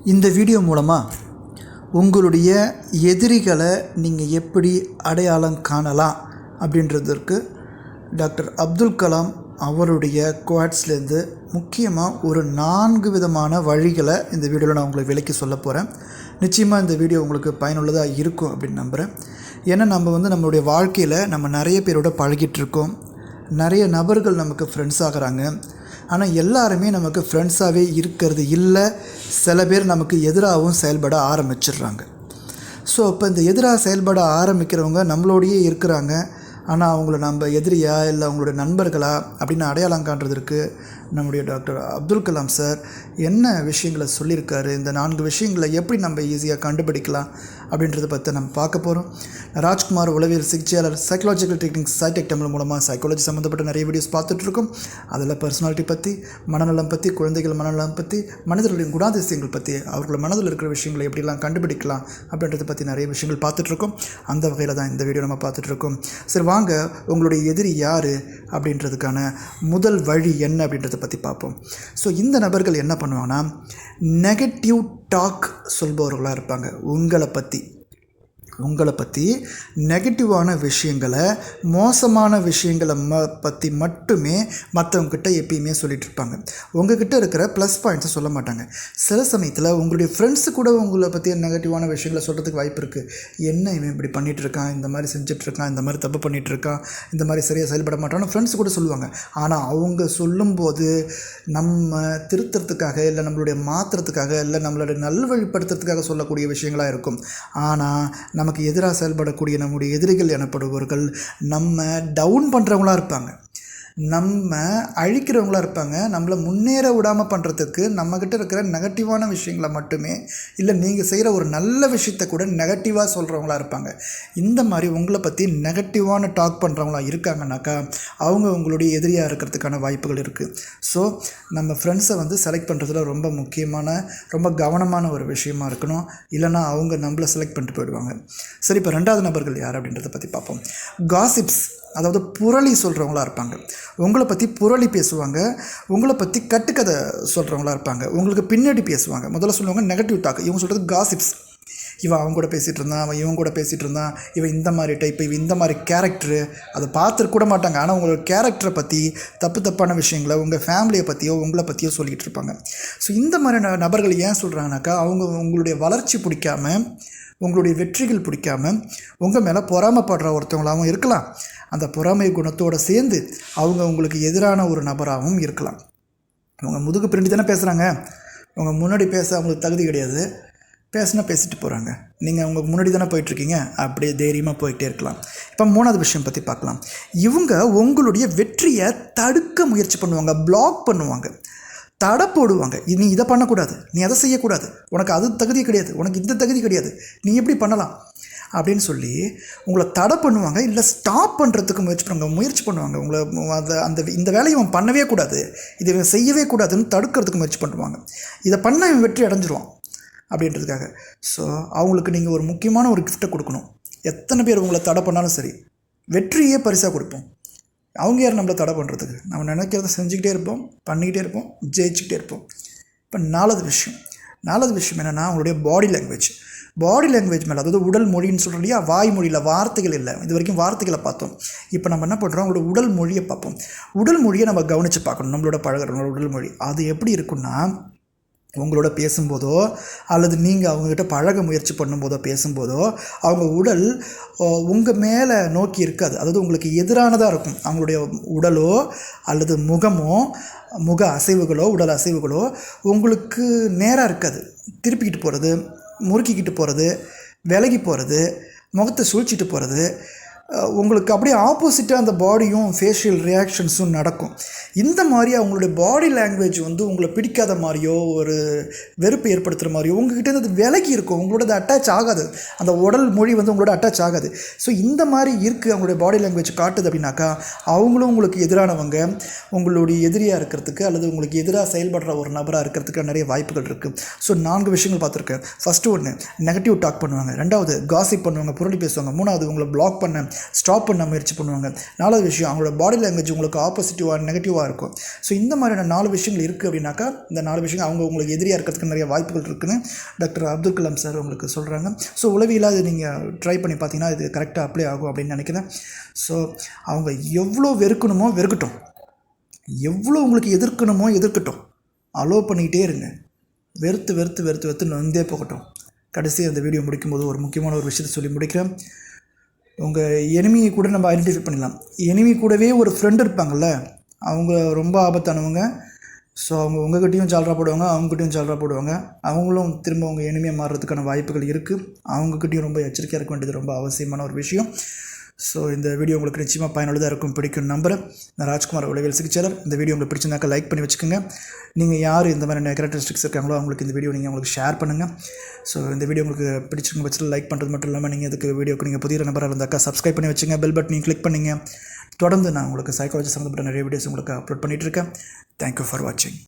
இந்த வீடியோ மூலமாக உங்களுடைய எதிரிகளை நீங்கள் எப்படி அடையாளம் காணலாம் அப்படின்றதற்கு டாக்டர் அப்துல் கலாம் அவருடைய குவாட்ஸ்லேருந்து முக்கியமாக ஒரு 4 விதமான வழிகளை இந்த வீடியோவில் நான் உங்களுக்கு விளக்கி சொல்ல போகிறேன். நிச்சயமாக இந்த வீடியோ உங்களுக்கு பயனுள்ளதாக இருக்கும் அப்படின்னு நம்புகிறேன். ஏன்னா நம்மளுடைய வாழ்க்கையில் நம்ம நிறைய பேரோட பழகிட்டுருக்கோம், நிறைய நபர்கள் நமக்கு ஃப்ரெண்ட்ஸ் ஆகிறாங்க. ஆனால் எல்லாருமே நமக்கு ஃப்ரெண்ட்ஸாகவே இருக்கிறது இல்லை. சில பேர் நமக்கு எதிராகவும் செயல்பட ஆரம்பிச்சிடுறாங்க. ஸோ இப்போ இந்த எதிராக செயல்பட ஆரம்பிக்கிறவங்க நம்மளோடையே இருக்கிறாங்க. ஆனால் அவங்கள நம்ம எதிரியா இல்லை அவங்களோட நண்பர்களா அப்படின்னு அடையாளம் காண்றதுக்கு நம்முடைய டாக்டர் அப்துல் கலாம் சார் என்ன விஷயங்களை சொல்லியிருக்காரு, இந்த 4 விஷயங்களை எப்படி நம்ம ஈஸியாக கண்டுபிடிக்கலாம் அப்படின்றத பற்றி நம்ம பார்க்க போகிறோம். ராஜ்குமார் உளவியல் சிகிச்சையாளர், சைக்கலாஜிக்கல் டெக்னிக்ஸ் சைடெக் தமிழ் மூலமாக சைக்காலஜி சம்மந்தப்பட்ட நிறைய வீடியோஸ் பார்த்துட்ருக்கோம். அதில் பர்சனாலிட்டி பற்றி, மனநலம் பற்றி, குழந்தைகள் மனநலம் பற்றி, மனிதர்களின் குணாதிசயங்கள் பற்றி, அவர்களோட மனதில் இருக்கிற விஷயங்களை எப்படிலாம் கண்டுபிடிக்கலாம் அப்படின்றத பற்றி நிறைய விஷயங்கள் பார்த்துட்ருக்கோம். அந்த வகையில் தான் இந்த வீடியோ நம்ம பார்த்துட்ருக்கோம். சரி, வாங்க உங்களுடைய எதிரி யார் அப்படின்றதுக்கான முதல் வழி என்ன அப்படின்றத பற்றி பார்ப்போம். ஸோ இந்த நபர்கள் என்ன பண்ணுவாங்கன்னா, நெகட்டிவ் டாக் சொல்பவர்களாக இருப்பாங்க. உங்களை பற்றி நெகட்டிவான விஷயங்களை, மோசமான விஷயங்களை பற்றி மட்டுமே மற்றவங்கக்கிட்ட எப்பயுமே சொல்லிகிட்டு இருப்பாங்க. உங்கள்கிட்ட இருக்கிற ப்ளஸ் பாயிண்ட்ஸை சொல்ல மாட்டாங்க. சில சமயத்தில் உங்களுடைய ஃப்ரெண்ட்ஸு கூட உங்களை பற்றி நெகட்டிவான விஷயங்களை சொல்கிறதுக்கு வாய்ப்பு இருக்குது. என்ன இவன் இப்படி பண்ணிகிட்ருக்கான், இந்த மாதிரி செஞ்சிட்ருக்கான், இந்த மாதிரி தப்பு பண்ணிகிட்ருக்கான், இந்த மாதிரி சரியாக செயல்பட மாட்டான்னு ஃப்ரெண்ட்ஸு கூட சொல்லுவாங்க. ஆனால் அவங்க சொல்லும்போது நம்ம திருத்துறதுக்காக, இல்லை நம்மளுடைய மாற்றுறதுக்காக, இல்லை நம்மளுடைய நல்வழிப்படுத்துறதுக்காக சொல்லக்கூடிய விஷயங்களாக இருக்கும். ஆனால் நமக்கு எதிராக செயல்படக்கூடிய நம்முடைய எதிரிகள் எனப்படுபவர்கள் நம்ம டவுன் பண்ணுறவங்களாக இருப்பாங்க, நம்ம அழிக்கிறவங்களாக இருப்பாங்க. நம்மளை முன்னேற விடாமல் பண்ணுறதுக்கு நம்மக்கிட்ட இருக்கிற நெகட்டிவான விஷயங்களை மட்டுமே, இல்லை நீங்கள் செய்கிற ஒரு நல்ல விஷயத்தை கூட நெகட்டிவாக சொல்கிறவங்களா இருப்பாங்க. இந்த மாதிரி உங்களை பற்றி நெகட்டிவான டாக் பண்ணுறவங்களா இருக்காங்கனாக்கா அவங்க உங்களுடைய எதிரியாக இருக்கிறதுக்கான வாய்ப்புகள் இருக்குது. ஸோ நம்ம ஃப்ரெண்ட்ஸை செலக்ட் பண்ணுறதுல ரொம்ப முக்கியமான, ரொம்ப கவனமான ஒரு விஷயமா இருக்கணும். இல்லைனா அவங்க நம்மளை செலக்ட் பண்ணிட்டு போயிடுவாங்க. சரி, இப்போ 2வது நபர்கள் யார் அப்படின்றத பற்றி பார்ப்போம். காசிப்ஸ், அதாவது புரளி சொல்கிறவங்களா இருப்பாங்க. உங்களை பற்றி புரளி பேசுவாங்க, உங்களை பற்றி கட்டுக்கதை சொல்கிறவங்களா இருப்பாங்க, உங்களுக்கு பின்னாடி பேசுவாங்க. முதல்ல சொல்லுவாங்க நெகட்டிவ் டாக். இவங்க சொல்கிறது காசிப்ஸ். இவன் அவங்க கூட பேசிகிட்டு இருந்தான், அவன் இவங்க கூட பேசிகிட்டு இருந்தான், இவன் இந்த மாதிரி டைப்பு, இவன் இந்த மாதிரி கேரக்டரு, அதை பார்த்துருக்க கூட மாட்டாங்க. ஆனால் உங்களோட கேரக்டரை பற்றி தப்பான விஷயங்களை, உங்கள் ஃபேமிலியை பற்றியோ உங்களை பற்றியோ சொல்லிகிட்டு இருப்பாங்க. ஸோ இந்த மாதிரி நபர்கள் ஏன் சொல்கிறாங்கனாக்கா, அவங்க உங்களுடைய வளர்ச்சி பிடிக்காமல், உங்களுடைய வெற்றிகள் பிடிக்காமல் உங்கள் மேலே பொறாமைப்படுற ஒருத்தவங்களாகவும் இருக்கலாம். அந்த பொறாமை குணத்தோடு சேர்ந்து அவங்க உங்களுக்கு எதிரான ஒரு நபராகவும் இருக்கலாம். அவங்க முதுகு பின்னாடி தானே பேசுகிறாங்க, அவங்க முன்னாடி பேச அவங்களுக்கு தகுதி கிடையாது. பேசினா பேசிட்டு போகிறாங்க, நீங்கள் அவங்க முன்னாடி தானே போயிட்டுருக்கீங்க, அப்படியே தைரியமாக போயிட்டே இருக்கலாம். இப்போ 3வது விஷயம் பற்றி பார்க்கலாம். இவங்க உங்களுடைய வெற்றியை தடுக்க முயற்சி பண்ணுவாங்க, பிளாக் பண்ணுவாங்க, தடை போடுவாங்க. நீ இதை பண்ணக்கூடாது, நீ அதை செய்யக்கூடாது, உனக்கு அது தகுதி கிடையாது, உனக்கு இந்த தகுதி கிடையாது, நீ எப்படி பண்ணலாம் அப்படின்னு சொல்லி உங்களை தடை பண்ணுவாங்க. இல்லை ஸ்டாப் பண்ணுறதுக்கு முயற்சி பண்ணுவாங்க. உங்களை இந்த வேலையை இவன் பண்ணவே கூடாது, இதை இவன் செய்யவே கூடாதுன்னு தடுக்கிறதுக்கு முயற்சி பண்ணுவாங்க. இதை பண்ண இவன் வெற்றி அடைஞ்சிருவான் அப்படின்றதுக்காக. ஸோ அவங்களுக்கு நீங்கள் ஒரு முக்கியமான ஒரு கிஃப்ட்டை கொடுக்கணும். எத்தனை பேர் உங்களை தடை பண்ணாலும் சரி, வெற்றியே பரிசாக கொடுப்போம். அவங்க யார் நம்மளை தடை பண்ணுறதுக்கு? நம்ம நினைக்கிறத செஞ்சுக்கிட்டே இருப்போம், பண்ணிக்கிட்டே இருப்போம், ஜெயிச்சுக்கிட்டே இருப்போம். இப்போ 4வது விஷயம் என்னென்னா, அவங்களுடைய பாடி லாங்குவேஜ் மேலே, அதாவது உடல் மொழின்னு சொல்கிறோம் இல்லையா, வாய்மொழியில் வார்த்தைகள் இல்லை. இது வரைக்கும் வார்த்தைகளை பார்த்தோம். இப்போ நம்ம என்ன பண்ணுறோம், அவங்களோட உடல் மொழியை பார்ப்போம். உடல் மொழியை நம்ம கவனித்து பார்க்கணும். நம்மளோட பழகிறவங்களோட உடல் மொழி அது எப்படி இருக்குன்னா, உங்களோட பேசும்போதோ அல்லது நீங்கள் அவங்கக்கிட்ட பழக முயற்சி பண்ணும்போதோ பேசும்போதோ அவங்க உடல் உங்கள் மேலே நோக்கி இருக்காது, அதாவது உங்களுக்கு எதிரானதாக இருக்கும். அவங்களுடைய உடலோ அல்லது முகமோ, முக அசைவுகளோ, உடல் அசைவுகளோ உங்களுக்கு நேராக இருக்காது. திருப்பிக்கிட்டு போகிறது, முறுக்கிக்கிட்டு போகிறது, விலகி போகிறது, முகத்தை சுழிச்சிட்டு போகிறது, உங்களுக்கு அப்படியே ஆப்போசிட்டாக அந்த பாடியும் ஃபேஷியல் ரியாக்ஷன்ஸும் நடக்கும். இந்த மாதிரி அவங்களுடைய பாடி லாங்குவேஜ் உங்களை பிடிக்காத மாதிரியோ, ஒரு வெறுப்பு ஏற்படுத்துகிற மாதிரியோ உங்கள்கிட்ட அது விலகி இருக்கும். உங்களோட அது அட்டாச் ஆகாது, அந்த உடல் மொழி உங்களோட அட்டாச் ஆகாது. ஸோ இந்த மாதிரி இருக்குது அவங்களுடைய பாடி லாங்குவேஜ் காட்டுது அப்படின்னாக்கா அவங்களும் உங்களுக்கு எதிரானவங்க, உங்களுடைய எதிரியாக இருக்கிறதுக்கு அல்லது உங்களுக்கு எதிராக செயல்படுற ஒரு நபராக இருக்கிறதுக்கு நிறைய வாய்ப்புகள் இருக்குது. ஸோ 4 விஷயங்கள் பார்த்துருக்கேன். ஃபஸ்ட்டு ஒன்று, நெகட்டிவ் டாக் பண்ணுவாங்க. 2வது, காசிப் பண்ணுவாங்க, புரளி பேசுவாங்க. 3வது, உங்களை பிளாக் பண்ண ஸ்டாப் பண்ண முயற்சி பண்ணுவாங்க. 4வது விஷயம், அவங்களோட பாடி லாங்குவேஜ் உங்களுக்கு ஆப்போசிட்டிவாக நெகட்டிவாக இருக்கும். ஸோ இந்த மாதிரியான 4 விஷயங்கள் இருக்குது அப்படின்னாக்கா, இந்த 4 விஷயங்கள் அவங்க உங்களுக்கு எதிரியாக இருக்கிறதுக்கு நிறைய வாய்ப்புகள் இருக்குதுன்னு டாக்டர் அப்துல் கலாம் சார் உங்களுக்கு சொல்கிறாங்க. ஸோ உளவியலாக இது நீங்கள் ட்ரை பண்ணி பார்த்தீங்கன்னா இது கரெக்டாக அப்ளை ஆகும் அப்படின்னு நினைக்கிறேன். ஸோ அவங்க எவ்வளோ வெறுக்கணுமோ வெறுக்கட்டும், எவ்வளோ உங்களுக்கு எதிர்க்கணுமோ எதிர்க்கட்டும், அலோவ் பண்ணிக்கிட்டே இருங்க. வெறுத்து வெறுத்து வெறுத்து வெறுத்து நொந்தே போகட்டும். கடைசி அந்த வீடியோ முடிக்கும்போது ஒரு முக்கியமான ஒரு விஷயத்தை சொல்லி முடிக்கிறேன். உங்கள் எனிமியை கூட நம்ம ஐடென்டிஃபை பண்ணலாம். எனிமி கூடவே ஒரு ஃப்ரெண்டு இருப்பாங்கள்ல, அவங்க ரொம்ப ஆபத்தானவங்க. ஸோ அவங்க உங்கள்கிட்டையும் ஜால்ரா போடுவாங்க, அவங்ககிட்டையும் ஜால்ரா போடுவாங்க. அவங்களும் திரும்ப அவங்க எனிமையாக மாறுறதுக்கான வாய்ப்புகள் இருக்குது. அவங்ககிட்டையும் ரொம்ப எச்சரிக்கையாக இருக்க வேண்டியது ரொம்ப அவசியமான ஒரு விஷயம். ஸோ இந்த வீடியோ உங்களுக்கு நிச்சயமாக பயனுள்ளதாக இருக்கும், பிடிக்கும் நம்புகிறேன். நான் ராஜ்குமார், உளவியல் சிகிச்சையாளர். இந்த வீடியோ உங்களுக்கு பிடிச்சிருந்தாக்கா லைக் பண்ணி வச்சுக்கோங்க. நீங்கள் யார் இந்த மாதிரி கேரக்டரிஸ்டிக்ஸ் இருக்காங்களோ அவங்களுக்கு இந்த வீடியோ நீங்கள் உங்களுக்கு ஷேர் பண்ணுங்கள். ஸோ இந்த வீடியோ உங்களுக்கு பிடிச்சிருக்க பட்சத்தில் லைக் பண்ணுறது மட்டும் இல்லாமல் நீங்கள் இதுக்கு வீடியோக்கு நீங்கள் புதிய நம்பராக இருந்தாக்கா சப்ஸ்கிரைப் பண்ணி வச்சுங்க, பெல் பட்டனையும் கிளிக் பண்ணிங்க. தொடர்ந்து நான் உங்களுக்கு சைக்காலஜி சம்மந்தப்பட்ட நிறைய வீடியோஸ் உங்களுக்கு அப்லோட் பண்ணிகிட்ருக்கேன். தேங்க்யூ ஃபார் வாட்சிங்.